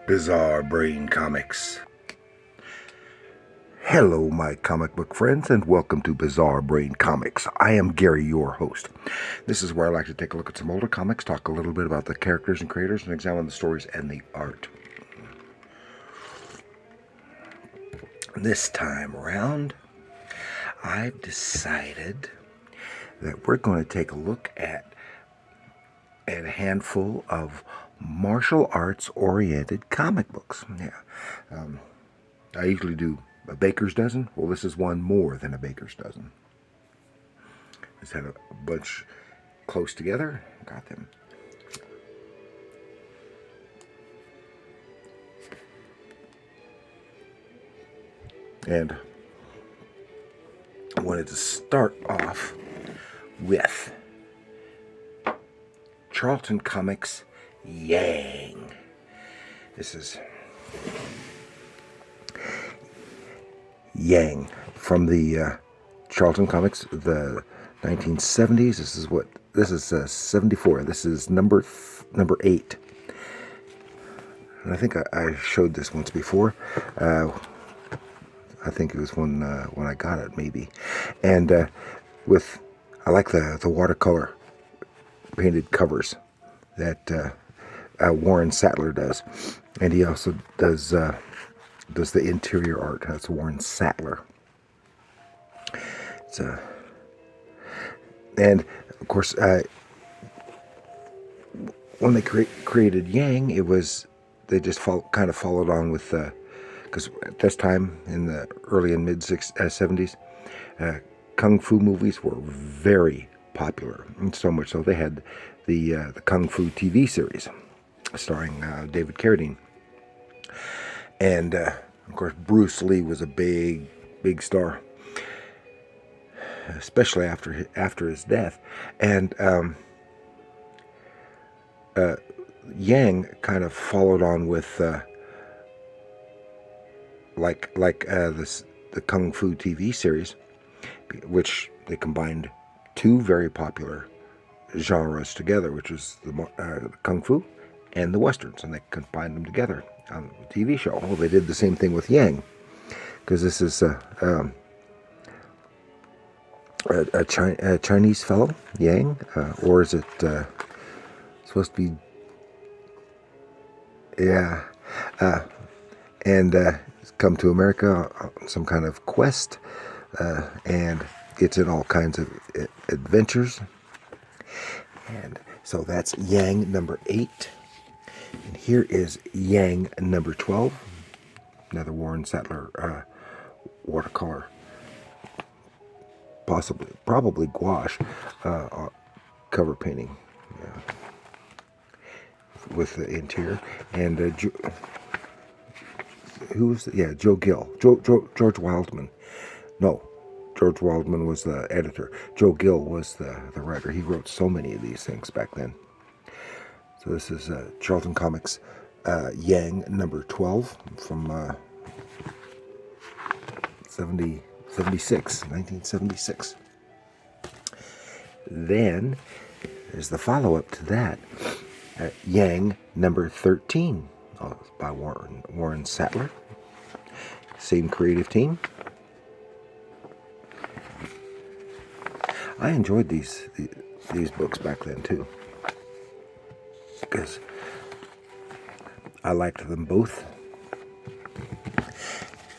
Bizarre Brain Comics. Hello, my comic book friends, and welcome to Bizarre Brain Comics. I am Gary, your host. This is where I like to take a look at some older comics, talk a little bit about the characters and creators, and examine the stories and the art. This time around, I've decided that we're going to take a look at a handful of martial arts oriented comic books. I usually do a baker's dozen. Well, this is one more than a baker's dozen. Just had a bunch close together. Got them. And I wanted to start off with Charlton Comics Yang. This is Yang from the Charlton Comics, the 1970s. This is 74. This is number 8. And I think I showed this once before. I think it was when I got it, maybe. And I like the watercolor painted covers that Warren Sattler does, and he also does the interior art. That's Warren Sattler. And of course, when they created Yang, they just kind of followed on with because at this time in the early and mid 70s, kung fu movies were very popular, and so much so they had the kung fu TV series starring David Carradine. And of course, Bruce Lee was a big star, especially after his death. And Yang kind of followed on with the kung fu TV series, which they combined two very popular genres together, which was the kung fu and the westerns, and they combined them together on the TV show. Well, they did the same thing with Yang, because this is a Chinese fellow, Yang, or is it supposed to be? Yeah, and he's come to America on some kind of quest, and gets in all kinds of adventures. And so that's Yang number 8. And here is Yang number 12. Another Warren Sattler watercolor. Probably gouache cover painting. With the interior. And Joe Gill. George Wildman. No, George Wildman was the editor. Joe Gill was the writer. He wrote so many of these things back then. So this is Charlton Comics Yang number 12 from 1976. Then there's the follow-up to that, Yang number 13, by Warren Sattler. Same creative team. I enjoyed these books back then too, because I liked them both.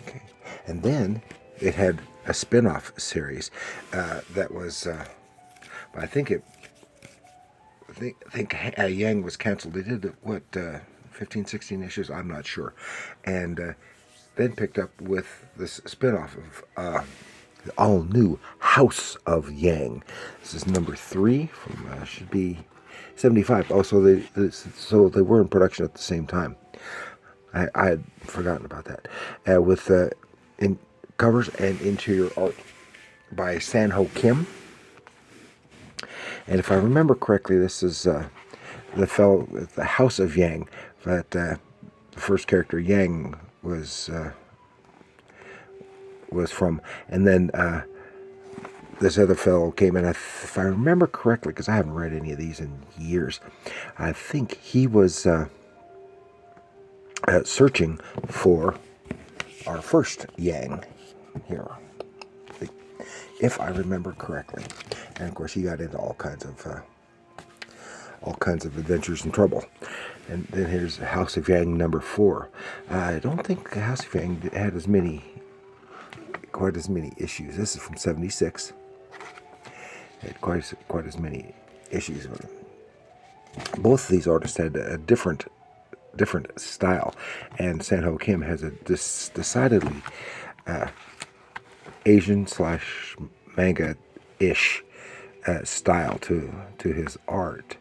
Okay. And then it had a spin-off series that was, I think Yang was canceled. They did 15, 16 issues. I'm not sure, and then picked up with this spin-off of the all-new House of Yang. This is number 3 from should be 75. Oh, so they were in production at the same time. I had forgotten about that. With in covers and interior art by San-Ho Kim. And if I remember correctly, this is the fellow with the House of Yang that the first character Yang was from, and then this other fellow came in. If I remember correctly, because I haven't read any of these in years, I think he was searching for our first Yang here, if I remember correctly. And of course, he got into all kinds of adventures and trouble. And then here's House of Yang number 4. I don't think House of Yang had quite as many issues. This is from '76. Had quite as many issues. Both of these artists had a different style, and San-Ho Kim has a decidedly Asian / manga-ish style to his art,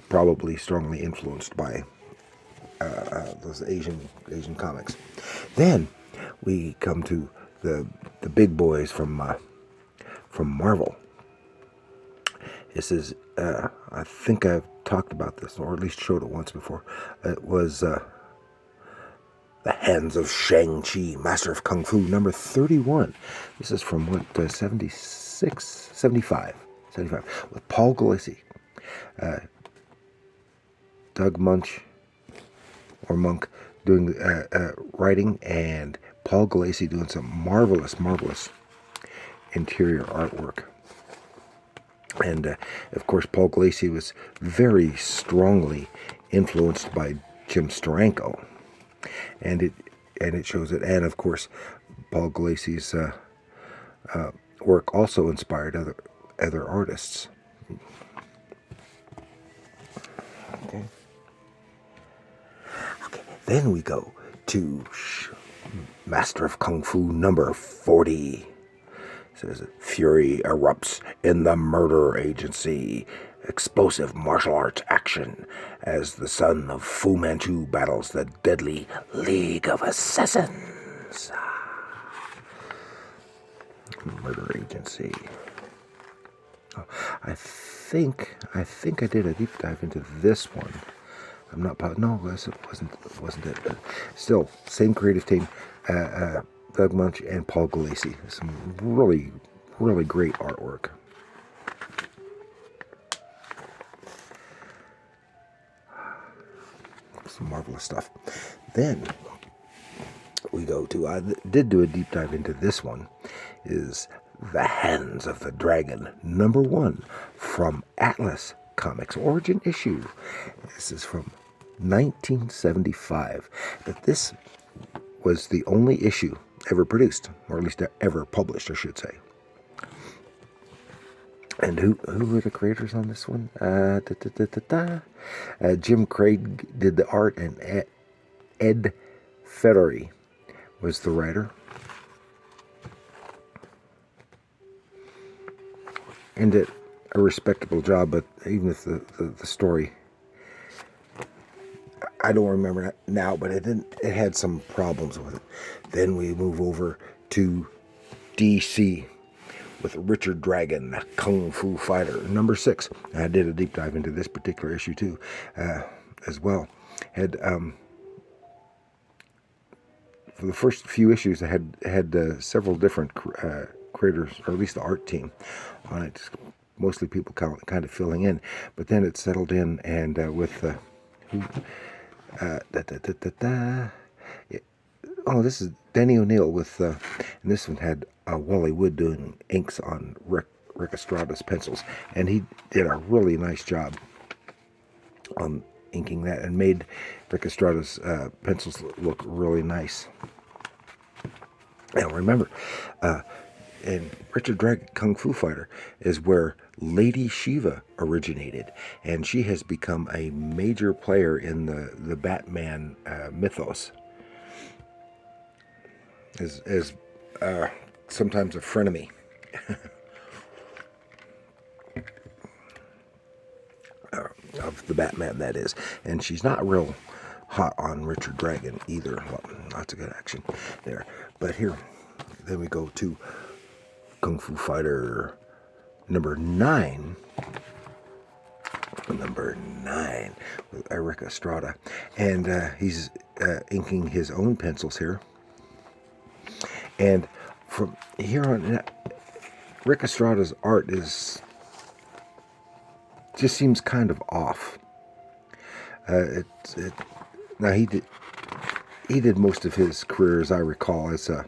probably strongly influenced by those Asian comics. Then we come to the big boys from Marvel. This is I think I've talked about this, or at least showed it once before. It was The Hands of Shang-Chi, Master of Kung Fu, number 31. This is from what, 75, with Paul Gulacy, Doug Monk doing writing, and Paul Gulacy doing some marvelous interior artwork. And of course, Paul Gulacy was very strongly influenced by Jim Steranko, and it shows it. And of course, Paul Gulacy's work also inspired other artists. Okay. Then we go to Master of Kung Fu number 40. Says, fury erupts in the murder agency. Explosive martial arts action as the son of Fu Manchu battles the deadly League of Assassins. Murder agency. Oh, I think I did a deep dive into this one. I'm not positive. No, it wasn't it. But still, same creative team. Doug Munch and Paul Gulacy. Some really great artwork. Some marvelous stuff. Then we go to, I did do a deep dive into this one, is The Hands of the Dragon, number 1 from Atlas Comics, origin issue. This is from 1975. But this was the only issue ever produced, or at least ever published, I should say. And who were the creators on this one? Jim Craig did the art, and Ed Ferrari was the writer. And did a respectable job, but even if the story, I don't remember that now, but it had some problems with it. Then we move over to DC with Richard Dragon, Kung Fu Fighter, number 6. I did a deep dive into this particular issue too, as well. Had for the first few issues, I had several different creators, or at least the art team, on it. Mostly people kind of filling in, but then it settled in, and with this is Denny O'Neil with, and this one had Wally Wood doing inks on Rick Estrada's pencils, and he did a really nice job on inking that, and made Rick Estrada's pencils look really nice. Now remember, and Richard Dragon Kung Fu Fighter is where Lady Shiva originated, and she has become a major player in the Batman mythos. As sometimes a frenemy. Of the Batman, that is. And she's not real hot on Richard Dragon either. Well, lots of good action there. But here, then we go to Kung Fu Fighter number 9. Number 9 with Rick Estrada. And he's inking his own pencils here. And from here on, Rick Estrada's art just seems kind of off. Now he did most of his career, as I recall, as an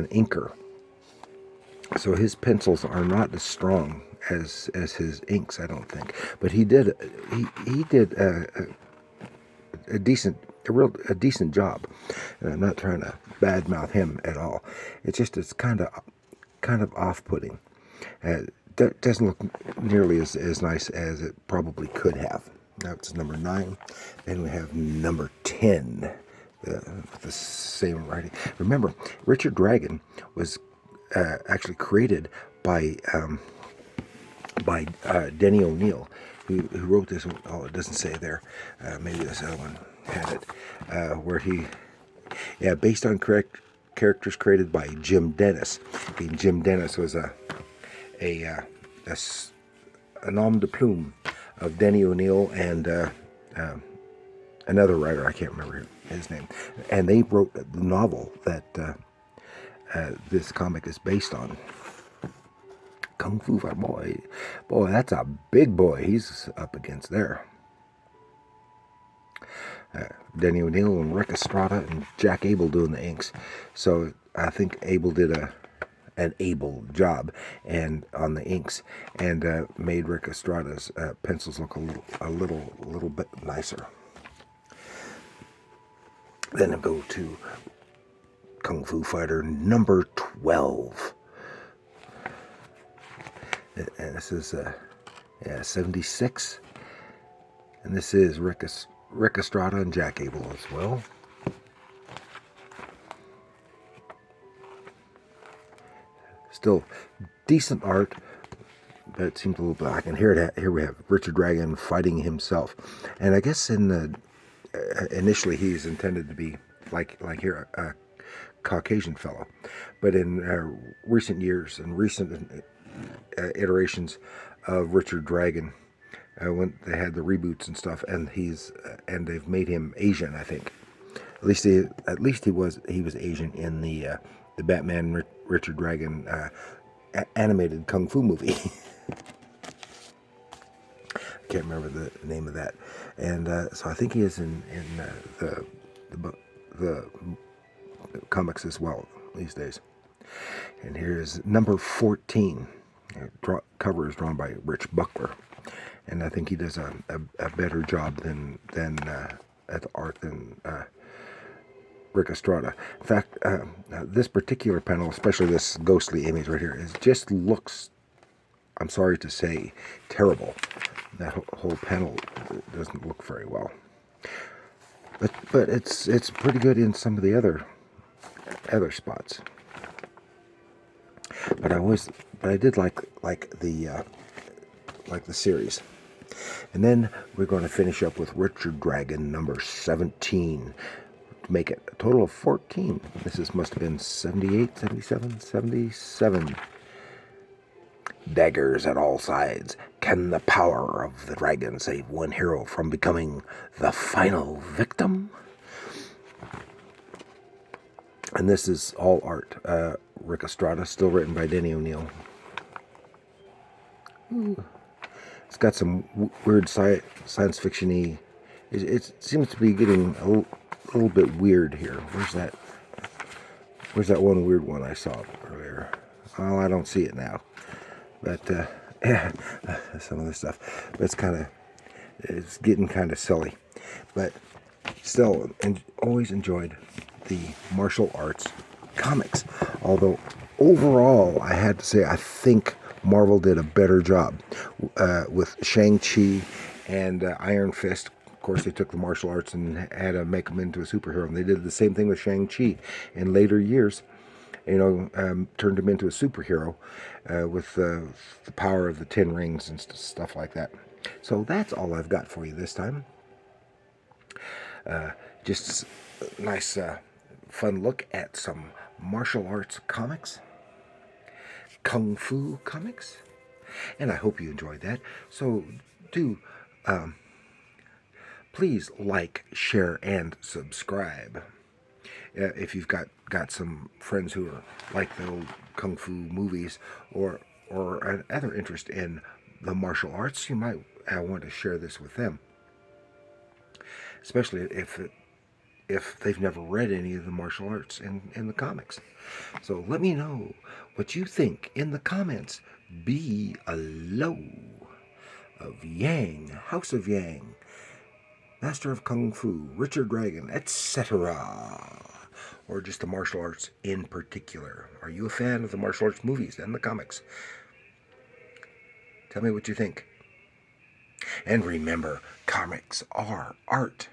inker. So his pencils are not as strong as his inks, I don't think. But he did a decent a decent job. And I'm not trying to badmouth him at all. It's kind of off-putting. Doesn't look nearly as nice as it probably could have. That's number 9. Then we have number 10. The same writing. Remember, Richard Dragon was actually created by Denny O'Neil, who wrote this one. Oh, it doesn't say there. Maybe this other one had it. Where based on characters created by Jim Dennis. Jim Dennis was a nom de plume of Denny O'Neil and another writer, I can't remember his name. And they wrote the novel that this comic is based on. Kung Fu Fighter, boy, that's a big boy he's up against there. Denny O'Neil and Rick Estrada and Jack Abel doing the inks. So I think Abel did an able job and on the inks, and made Rick Estrada's pencils look a little bit nicer. Then I go to Kung Fu Fighter number 12. And this is 76. And this is Rick Estrada and Jack Abel as well. Still decent art, but it seems a little black. And here we have Richard Dragon fighting himself. And I guess initially he's intended to be like here a Caucasian fellow, but in recent years and recent iterations of Richard Dragon, when they had the reboots and stuff, and they've made him Asian, I think. At least he was Asian in the Batman Richard Dragon animated kung fu movie. I can't remember the name of that, and so I think he is in the comics as well these days. And here's number 14. Cover is drawn by Rich Buckler, and I think he does a better job than at the art than Rick Estrada. In fact, this particular panel, especially this ghostly image right here, just looks, I'm sorry to say, terrible. That whole panel doesn't look very well. But it's pretty good in some of the other spots. But I did like the series. And then we're going to finish up with Richard Dragon number 17 to make it a total of 14. Must have been 78, 77, 77. Daggers at all sides. Can the power of the dragon save one hero from becoming the final victim? And this is all art. Rick Estrada, still written by Denny O'Neil. It's got some weird science fiction-y. It seems to be getting a little bit weird here. Where's that one weird one I saw earlier? Oh, I don't see it now. But yeah, some of this stuff. But it's getting kind of silly. But still, always enjoyed the martial arts comics. Although overall, I had to say, I think Marvel did a better job with Shang-Chi and Iron Fist. Of course, they took the martial arts and had to make him into a superhero. And they did the same thing with Shang-Chi in later years. Turned him into a superhero with the power of the 10 rings and stuff like that. So that's all I've got for you this time. Just a nice, fun look at some martial arts comics, kung fu comics, and I hope you enjoyed that. So do please like, share, and subscribe. If you've got some friends who are like the old kung fu movies or other interest in the martial arts, you might want to share this with them. especially if they've never read any of the martial arts in the comics. So let me know what you think in the comments below of Yang, House of Yang, Master of Kung Fu, Richard Dragon, etc. Or just the martial arts in particular. Are you a fan of the martial arts movies and the comics? Tell me what you think. And remember, comics are art.